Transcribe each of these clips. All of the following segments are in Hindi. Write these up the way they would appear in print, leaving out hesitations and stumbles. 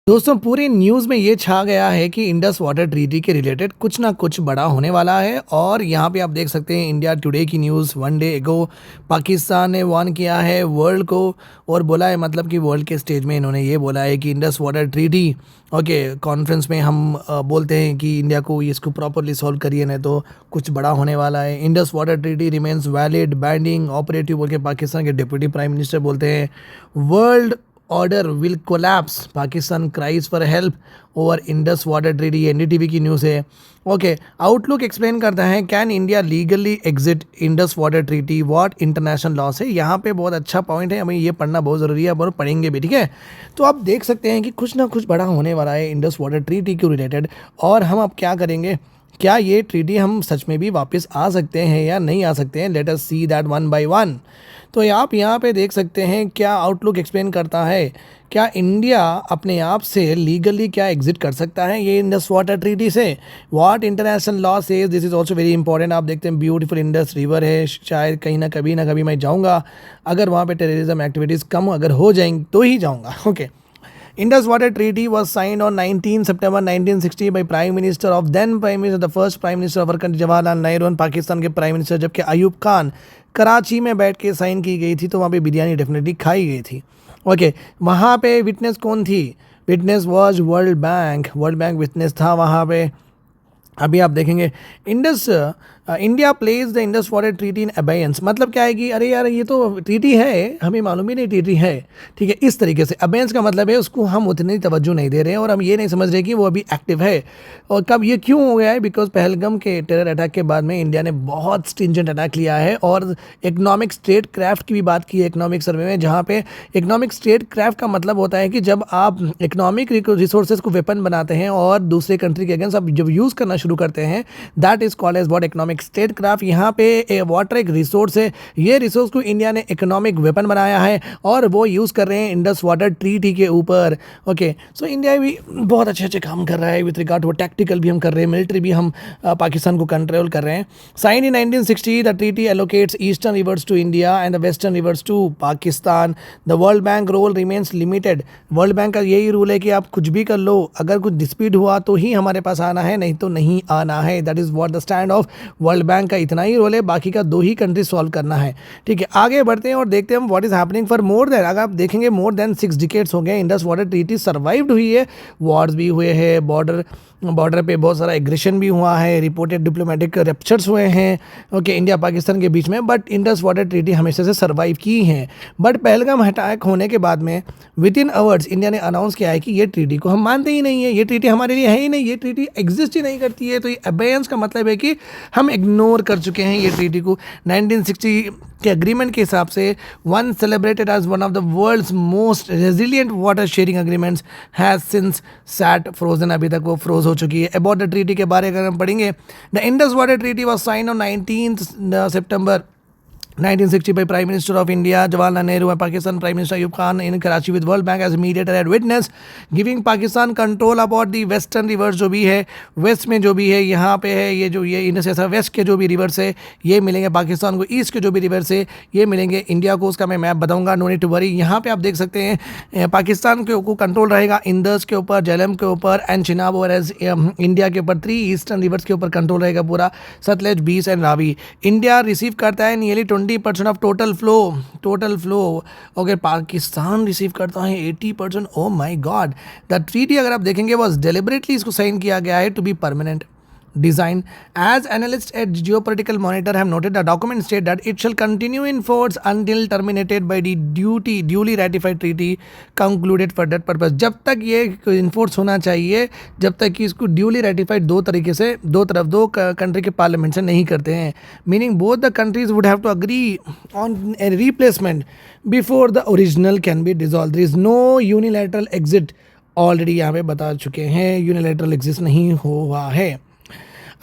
दोस्तों पूरी न्यूज़ में ये छा गया है कि इंडस वाटर ट्रीटी के रिलेटेड कुछ ना कुछ बड़ा होने वाला है। और यहाँ पे आप देख सकते हैं इंडिया टुडे की न्यूज़। वन डे एगो पाकिस्तान ने वार्न किया है वर्ल्ड को और बोला है, मतलब कि वर्ल्ड के स्टेज में इन्होंने ये बोला है कि इंडस वाटर ट्रीटी कॉन्फ्रेंस में हम बोलते हैं कि इंडिया को इसको प्रॉपरली सॉल्व करिए, नहीं तो कुछ बड़ा होने वाला है। Indus water treaty remains valid binding operative बोल के पाकिस्तान के डिप्टी प्राइम मिनिस्टर बोलते हैं। World order will collapse, Pakistan cries for help over Indus water treaty. NDTV की न्यूज़ है। आउटलुक एक्सप्लेन करता है can India legally exit Indus water treaty, what international loss है। यहाँ पे बहुत अच्छा पॉइंट है, हमें ये पढ़ना बहुत ज़रूरी है और पढ़ेंगे भी, ठीक है। तो आप देख सकते हैं कि कुछ ना कुछ बड़ा होने वाला है इंडस वाटर ट्रीटी के रिलेटेड। और हम अब क्या करेंगे, क्या ये ट्रीटी हम सच में भी वापस आ सकते हैं या नहीं आ सकते हैं। Let us see that one by one. तो आप यहाँ पे देख सकते हैं क्या आउटलुक एक्सप्लेन करता है, क्या इंडिया अपने आप से लीगली क्या एग्जिट कर सकता है ये इंडस वाटर ट्रीटी से। What international law says, this is also very important. आप देखते हैं ब्यूटीफुल इंडस रिवर है, शायद कहीं ना कभी मैं जाऊँगा, अगर वहाँ पे टेररिज्म एक्टिविटीज़ कम अगर हो जाएंगी तो ही जाऊँगा। Indus Water Treaty was signed on 19 September 1960 by Prime Minister of then Prime Minister, the first Prime Minister of our country Jawaharlal Nehru, Pakistan के प्राइम मिनिस्टर जबकि अयूब खान। कराची में बैठ के साइन की गई थी, तो वहाँ पे बिरयानी डेफिनेटली खाई गई थी। वहाँ पे विटनेस कौन थी? Witness was world bank witness था वहाँ पे। अभी आप देखेंगे India place the Indus water treaty in abeyance. मतलब क्या है कि अरे यार ये तो ट्रीटी है, हमें मालूम ही नहीं ट्रीटी है, ठीक है। इस तरीके से अबेयंस का मतलब है उसको हम उतनी तवज्जो नहीं दे रहे हैं और हम ये नहीं समझ रहे कि वो अभी एक्टिव है। और कब ये क्यों हो गया है? बिकॉज पहलगाम के टेरर अटैक के बाद में इंडिया ने बहुत स्ट्रिंजेंट अटैक लिया है और इकोनॉमिक स्टेट क्राफ्ट की भी बात की है इकोनॉमिक सर्वे में, जहाँ पे इकोनॉमिक स्टेट क्राफ्ट का मतलब होता है कि जब आप इकोनॉमिक रिसोर्सेज को वेपन बनाते हैं और दूसरे कंट्री के अगेंस्ट आप जब यूज़ करना शुरू करते हैं, that is called as what economic state craft. यहाँ पे वाटर एक रिसोर्स है, ये रिसोर्स को इंडिया ने इकोनॉमिक वेपन बनाया है और वो यूज़ कर रहे हैं इंडस वाटर ट्रीटी के ऊपर। सो इंडिया भी बहुत अच्छे काम कर रहा है विथ रिगार्ड टू टैक्टिकल भी हम कर रहे हैं, मिलिट्री भी हम पाकिस्तान को कंट्रोल कर रहे हैं। Sign in 1960 the treaty allocates eastern rivers to India and the western rivers to Pakistan. The world bank role remains limited. World bank का यही रूल है कि आप कुछ भी कर लो, अगर कुछ डिस्प्यूट हुआ तो ही हमारे पास आना है, नहीं तो नहीं आना है। That is what the stand of world bank का इतना ही रोल है, बाकी का 2 ही कंट्री सॉल्व करना है, ठीक है। आगे बढ़ते हैं और देखते हैं what is happening for more than, अगर आप देखेंगे मोर देन 6 डिकेड्स हो गए इंडस वाटर ट्रीटी सर्वाइव्ड हुई है। वॉर्स भी हुए हैं, बॉर्डर पे बहुत सारा एग्रेशन भी हुआ है, रिपोर्टेड डिप्लोमेटिक रप्चर्स हुए हैं इंडिया पाकिस्तान के बीच में, बट इंडस वाटर ट्रीटी हमेशा से सर्वाइव की है। बट पहलगाम अटैक होने के बाद में विद इन आवर्स इंडिया ने अनाउंस किया है कि ये ट्रीटी को हम मानते ही नहीं है, ये ट्रीटी हमारे लिए है ही नहीं, ये ट्रीटी एग्जिस्ट ही नहीं करती है। तो ये अबेयंस का मतलब है कि हम इग्नोर कर चुके हैं ये ट्रीटी को। 1960 के एग्रीमेंट के हिसाब से once celebrated as one of the world's most resilient water sharing agreements has since sat frozen, अभी तक वो फ्रोज हो चुकी है। अबाउट द ट्रीटी के बारे में अगर हम पढ़ेंगे, the Indus water treaty was signed on 19 September 1960 by Prime Minister of India Jawaharlal Nehru and Pakistan Prime Minister Ayub Khan in Karachi with World Bank as mediator and witness, giving Pakistan control about the western rivers। जो भी है वेस्ट में जो भी है यहाँ पे है, ये इनसे ऐसा वेस्ट के जो भी रिवर्स है ये मिलेंगे पाकिस्तान को, ईस्ट के जो भी रिवर्स है ये मिलेंगे इंडिया को। उसका मैं मैप बताऊंगा, नो नीड टू वरी। यहाँ पे आप देख सकते हैं पाकिस्तान के कंट्रोल रहेगा इंदस के ऊपर, झेलम के ऊपर एंड चिनाब, और एज इंडिया के ऊपर 3 ईस्टर्न रिवर्स के ऊपर कंट्रोल रहेगा पूरा, सतलज, बीस एंड रावी। इंडिया रिसीव करता है नियरली 20% ऑफ टोटल फ्लो। अगर पाकिस्तान रिसीव करता है 80%, oh my God. The treaty अगर आप देखेंगे वॉज डेलिबरेटली इसको साइन किया गया है to be permanent design. As analysts at Geopolitical Monitor have noted, the document state that it shall continue in force until terminated by the duly ratified treaty concluded for that purpose। जब तक ये इन्फोर्स होना चाहिए, जब तक कि इसको ड्यूली रेटिफाइड दो कंट्री के पार्लियामेंट से नहीं करते हैं, meaning both the countries would have to agree on a replacement before the original can be dissolve. There is no unilateral exit, already यहाँ पे बता चुके हैं यूनिलैटरल एग्जिट नहीं हुआ है।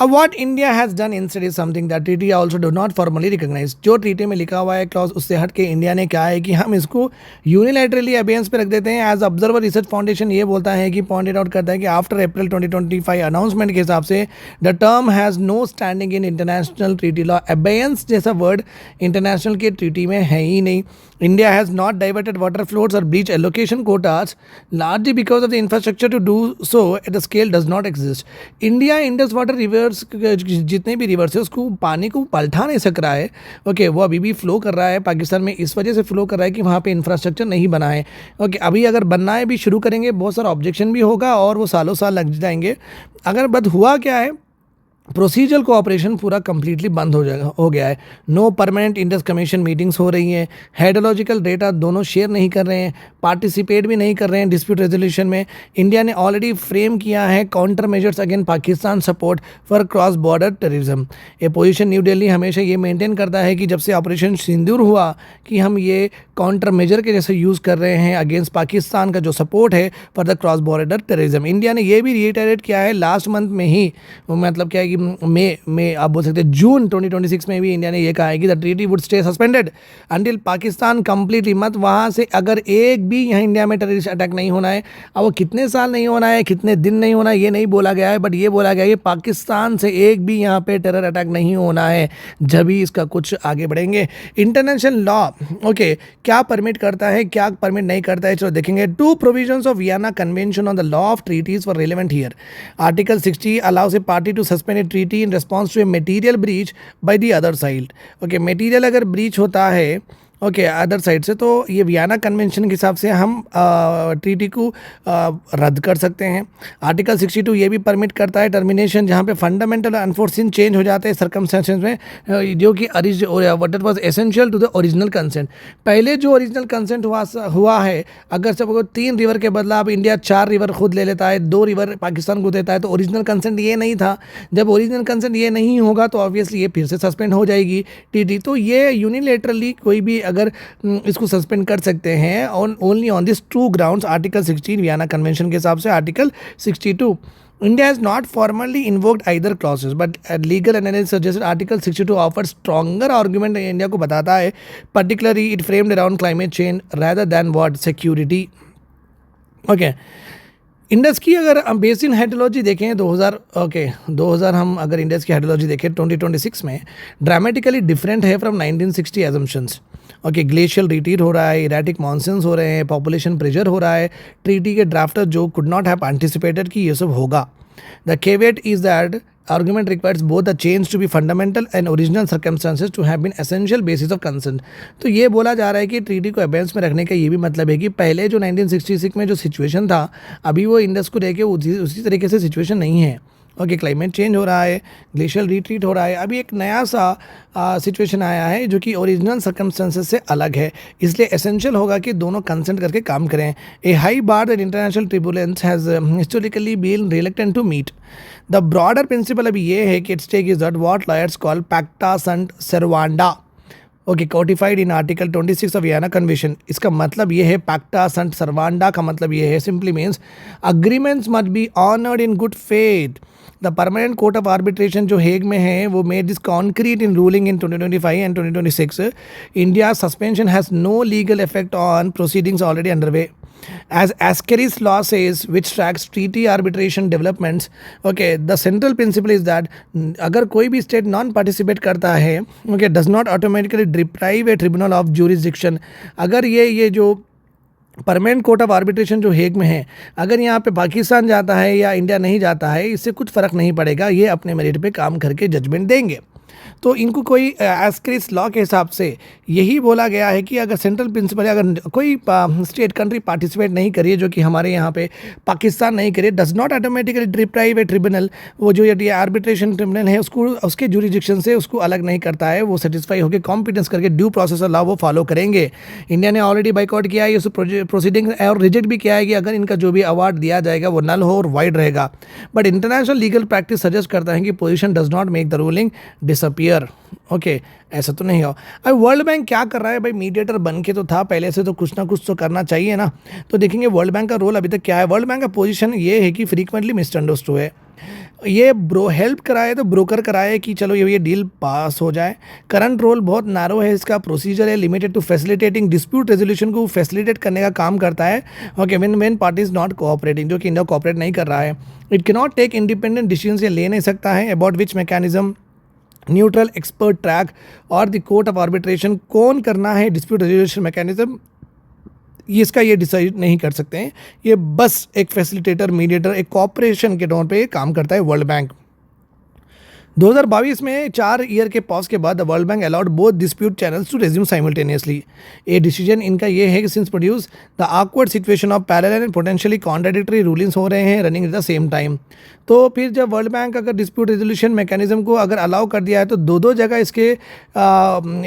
अब what India has done instead is something that treaty also do not formally recognize. जो ट्रीटी में लिखा हुआ है क्लॉज, उससे हट के इंडिया ने क्या है कि हम इसको यूनिलैटरली अबेंस पे रख देते हैं। एज ऑब्जर्वर रिसर्च फाउंडेशन ये बोलता है कि पॉइंटेड आउट करता है कि आफ्टर अप्रैल 2025 अनाउंसमेंट के हिसाब से the term has no standing in international treaty law. Abeyance जैसा वर्ड इंटरनेशनल के ट्रीटी में है ही नहीं। India has not diverted water flows or breach allocation quotas largely because of the infrastructure to do so at the scale does not exist. India Indus water rivers, जितने भी रिवर्स है उसको पानी को पलटा नहीं सक रहा है। ओके, वो अभी भी फ्लो कर रहा है पाकिस्तान में, इस वजह से फ्लो कर रहा है कि वहाँ पे इंफ्रास्ट्रक्चर नहीं बना है। ओके, अभी अगर बनना है भी शुरू करेंगे, बहुत सारा ऑब्जेक्शन भी होगा और वो सालों साल लग जाएंगे। अगर बट हुआ क्या है, प्रोसीजरल कोऑपरेशन पूरा कंप्लीटली बंद हो गया है। No permanent Indus commission meetings हो रही हैं, हाइड्रोलॉजिकल डेटा दोनों शेयर नहीं कर रहे हैं, पार्टिसिपेट भी नहीं कर रहे हैं डिस्प्यूट रेजोल्यूशन में। इंडिया ने ऑलरेडी फ्रेम किया है counter measures against Pakistan support for cross border terrorism. ये पोजीशन न्यू दिल्ली हमेशा ये मेंटेन करता है कि जब से ऑपरेशन सिंदूर हुआ कि हम ये काउंटर मेजर के जैसे यूज़ कर रहे हैं अगेंस्ट पाकिस्तान का जो सपोर्ट है for the cross border terrorism. India ने ये भी रिइटरेट किया है लास्ट मंथ में ही, मतलब क्या है कि मई आप बोल सकते हैं जून 2026 में भी इंडिया ने ये कहा है कि the treaty would stay suspended until Pakistan completely, मत वहाँ से अगर एक भी यहाँ इंडिया में टेररिस्ट अटैक नहीं होना है। अब वो कितने साल नहीं होना है, कितने दिन नहीं होना है, ये नहीं बोला गया है, बट ये बोला गया है कि पाकिस्तान से एक भी यहाँ पे टेरर अटैक नहीं होना है, जब भी इसका कुछ आगे बढ़ेंगे। इंटरनेशनल लॉ ओके क्या परमिट करता है, क्या परमिट नहीं करता है, चलो देखेंगे। Two provisions of Vienna convention on the law of treaties for relevant here. Article 60 allows a party to suspend a treaty in response to a material breach by the other side. Okay, material अगर ब्रीच होता है ओके अदर साइड से, तो ये वियना कन्वेंशन के हिसाब से हम ट्रीटी को रद्द कर सकते हैं। आर्टिकल 62 ये भी परमिट करता है टर्मिनेशन जहाँ पे फंडामेंटल अनफोर्सिन चेंज हो जाते हैं सर्कमस्टेंसेस में, जो कि what it was essential to the original consent. पहले जो ओरिजिनल कंसेंट हुआ है, अगर सब 3 रिवर के बदला अब इंडिया 4 रिवर खुद ले लेता है, 2 रिवर पाकिस्तान को देता है, तो ओरिजिनल कंसेंट ये नहीं था। जब ओरिजिनल कंसेंट ये नहीं होगा तो ऑब्वियसली ये फिर से सस्पेंड हो जाएगी ट्रीटी। तो ये यूनिलेटरली कोई भी अगर इसको सस्पेंड कर सकते हैं on only on this 2 grounds. Article 16 Vienna convention के हिसाब से, article 62 India has not formally invoked either clauses, but legal analysis suggests Article 62 offers stronger argument India को बताता है, particularly it framed around climate change rather than what security. Okay. Indus की अगर हम बेसिन हाइड्रोलॉजी देखें 2000 हम अगर इंडस की हाइड्रोलॉजी देखें 2026 में ड्रामेटिकली डिफरेंट है from 1960 assumptions. Okay, glacial retreat हो रहा है, इरेटिक मानसून्स हो रहे हैं, पॉपुलेशन प्रेशर हो रहा है। ट्रीटी के ड्राफ्टर जो कुड नॉट हैव एंटिसिपेटेड कि ये सब होगा। The caveat is that argument requires both the change to be fundamental and original circumstances to have been essential basis of consent। तो ये बोला जा रहा है कि ट्रीटी को अबेंस में रखने का ये भी मतलब है कि पहले जो 1966 में जो सिचुएशन था, अभी वो इंडस को लेके उसी तरीके से सिचुएशन नहीं है। ओके, क्लाइमेट चेंज हो रहा है, ग्लेशियल रिट्रीट हो रहा है, अभी एक नया सा सिचुएशन आया है जो कि ओरिजिनल सर्कमस्टेंसेस से अलग है। इसलिए एसेंशियल होगा कि दोनों कंसेंट करके काम करें। A high bar that international tribunals has historically been reluctant to meet. The broader principle अभी ये है कि it's take is that what lawyers call pacta sunt servanda. Okay, codified in article 26 of Vienna convention. इसका मतलब ये है, पैक्टा संट सर्वांडा का मतलब ये है, simply means agreements must be honoured in good faith. The permanent court of arbitration जो हेग में है, वो made this concrete in ruling in 2025 and 2026। India suspension has no legal effect on proceedings already underway. As Ascaris law says, which tracks treaty arbitration developments, okay, the central principle is that अगर कोई भी स्टेट नॉन पार्टिसिपेट करता है, okay, does not automatically deprive a tribunal of jurisdiction। अगर ये जो परमानेंट कोर्ट ऑफ आर्बिट्रेशन जो हेग में है, अगर यहाँ पे पाकिस्तान जाता है या इंडिया नहीं जाता है, इससे कुछ फ़र्क नहीं पड़ेगा, ये अपने मेरिट पे काम करके जजमेंट देंगे। तो इनको कोई एस्क्रिस लॉ के हिसाब से यही बोला गया है कि अगर सेंट्रल प्रिंसिपल अगर कोई स्टेट कंट्री पार्टिसिपेट नहीं करिए, जो कि हमारे यहाँ पे पाकिस्तान नहीं करे, does not automatically deprive A tribunal, वो जो ये आर्बिट्रेशन ट्रिब्यूनल है उसको उसके जुरिडिक्शन से उसको अलग नहीं करता है। वो सेटिस्फाई होकर कॉम्पिटेंस करके ड्यू प्रोसेस लॉ वो फॉलो करेंगे। इंडिया ने ऑलरेडी बाइकआउट किया है इस प्रोसीडिंग और रिजेक्ट भी किया है कि अगर इनका जो भी अवार्ड दिया जाएगा वो नल हो और वाइड रहेगा। But international legal practice suggest करता है कि position does not make the ruling disappear. Okay, ऐसा तो नहीं हो। अब वर्ल्ड बैंक क्या कर रहा है भाई, मीडिएटर बन के तो था पहले से, तो कुछ ना कुछ तो करना चाहिए ना। तो देखेंगे वर्ल्ड बैंक का रोल अभी तक क्या है। वर्ल्ड बैंक का पोजीशन ये है कि फ्रीक्वेंटली मिसअंडरस्टूड है, ये हेल्प कराए तो ब्रोकर कराए कि चलो ये डील पास हो जाए। करंट रोल बहुत नैरो है इसका, प्रोसीजर है limited to facilitating dispute resolution को फैसिलिटेट करने का काम करता है। Okay, when party is not cooperating, जो कि इंडिया कोऑपरेट नहीं कर रहा है। It can not take independent decision, ये ले नहीं सकता है। About which mechanism neutral expert track और द कोर्ट ऑफ आर्बिट्रेशन, कौन करना है डिस्प्यूट रेजोल्यूशन मैकेनिज्म, इसका ये डिसाइड नहीं कर सकते हैं। ये बस एक फैसिलिटेटर, मीडिएटर, एक कॉपरेशन के तौर पे काम करता है वर्ल्ड बैंक। 2022 में 4 ईयर के पॉज के बाद the world bank allowed both dispute channels to resume simultaneously. ये डिसीजन इनका ये है कि since produce the awkward situation of parallel and potentially contradictory rulings हो रहे हैं running at the same time. तो फिर जब वर्ल्ड बैंक अगर डिस्प्यूट रेजोल्यूशन मैकेनिज्म को अगर अलाउ कर दिया है तो दो जगह इसके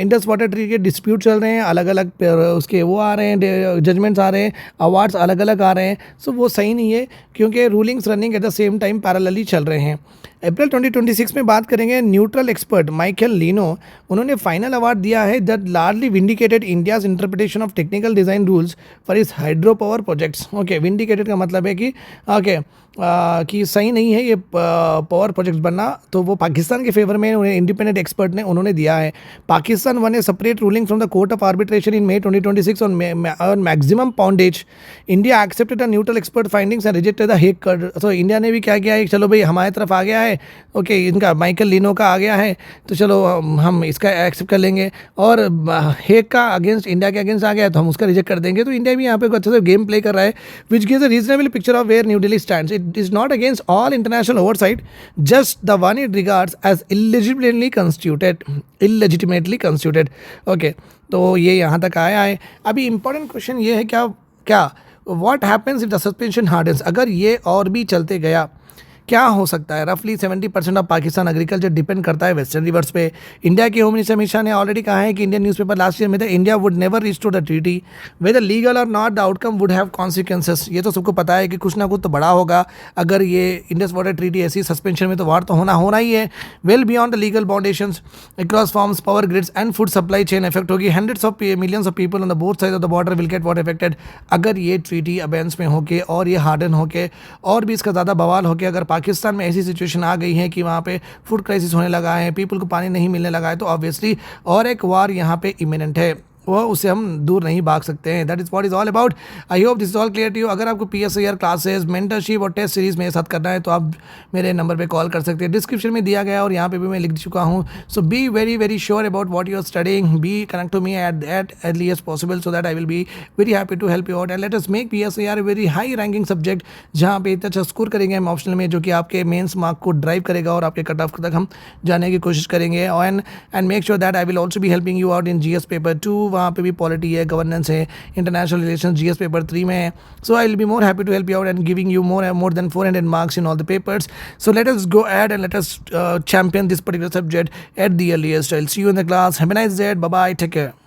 इंडस वाटर ट्री के डिस्प्यूट चल रहे हैं, अलग अलग उसके वो आ रहे हैं, जजमेंट्स आ रहे हैं, अवार्ड्स अलग अलग आ रहे हैं। सो वो सही नहीं है क्योंकि rulings running at the same time parallelly चल रहे हैं। अप्रैल 2026 में बात करेंगे, न्यूट्रल एक्सपर्ट माइकल लीनो, उन्होंने फाइनल अवार्ड दिया है that largely vindicated India's interpretation of technical design rules for its hydro power projects. Okay, vindicated का मतलब है कि ओके कि सही नहीं है ये पावर प्रोजेक्ट्स बनना, तो वो पाकिस्तान के फेवर में उन्हें इंडिपेंडेंट एक्सपर्ट ने उन्होंने दिया है। Pakistan won a separate ruling from the court of arbitration in May 2026 on maximum poundage. India accepted the neutral expert findings and rejected the Hague. तो इंडिया ने भी क्या किया है, चलो भाई हमारी तरफ आ गया है, ओके इनका माइकल लीनो का आ गया है, तो चलो हम इसका एक्सेप्ट कर लेंगे, और हेग का अगेंस्ट इंडिया के अगेंस्ट आ गया तो हम उसका रिजेक्ट कर देंगे। तो इंडिया भी यहाँ पे अच्छे से गेम प्ले कर रहा है, which gives a reasonable picture of where New Delhi stands. It is not against all international oversight, just the one it regards as illegitimately constituted. Okay, तो ये यहाँ तक आया है। अभी इंपॉर्टेंट क्वेश्चन ये है, क्या what happens if the suspension hardens, अगर ये और भी चलते गया क्या हो सकता है। रफली 70% ऑफ पाकिस्तान एग्रीकल्चर डिपेंड करता है वेस्टर्न रिवर्स पे। इंडिया के होम मिनिस्टर अमित शाह ने ऑलरेडी कहा है कि इंडियन न्यूज़पेपर लास्ट ईयर में था, India would never restore the treaty whether legal or not, the outcome would have consequences. ये तो सबको पता है कि कुछ ना कुछ तो बड़ा होगा अगर ये इंडस वाटर ट्रीटी ऐसी सस्पेंशन में, तो वार तो होना ही है। Well beyond the legal boundaries across farms, power grids and food supply chain effect होगी। Hundreds of millions of people on the both side of the border will get what affected अगर ये ट्रीटी अबेंस में होके और ये हार्डन होके और भी इसका ज़्यादा बवाल होके अगर पाकिस्तान में ऐसी सिचुएशन आ गई है कि वहाँ पे फूड क्राइसिस होने लगा है, पीपल को पानी नहीं मिलने लगा है, तो ऑब्वियसली और एक वार यहाँ पे इमिनेंट है, वो उससे हम दूर नहीं भाग सकते हैं। That is what is all about. I hope this is all clear to you. अगर आपको PSIR क्लासेस, मेंटरशिप और टेस्ट सीरीज़ मेरे साथ करना है तो आप मेरे नंबर पे कॉल कर सकते हैं, डिस्क्रिप्शन में दिया गया है और यहाँ पे भी मैं लिख चुका हूँ। So be very very sure about what you are studying, be connect to me at that earliest possible so that I will be very happy to help you out and let us make PSIR very high ranking subject, जहाँ पे इतना अच्छा स्कोर करेंगे हम ऑप्शनल में, जो कि आपके मेन्स मार्क को ड्राइव करेगा और आपके कट ऑफ तक हम जाने की कोशिश करेंगे। And make sure that I will also भी helping you out in GS paper 2, वहाँ पे भी पॉलिटी है, गवर्नेंस है, इंटरनेशनल रिलेशन GS पेपर 3 में है। So I will be more happy to help you out and giving you more than 400 marks in all the papers. So let us go ahead and let us champion this particular subject at the earliest. I'll see you in the class. Have a nice day. Bye bye. Take care.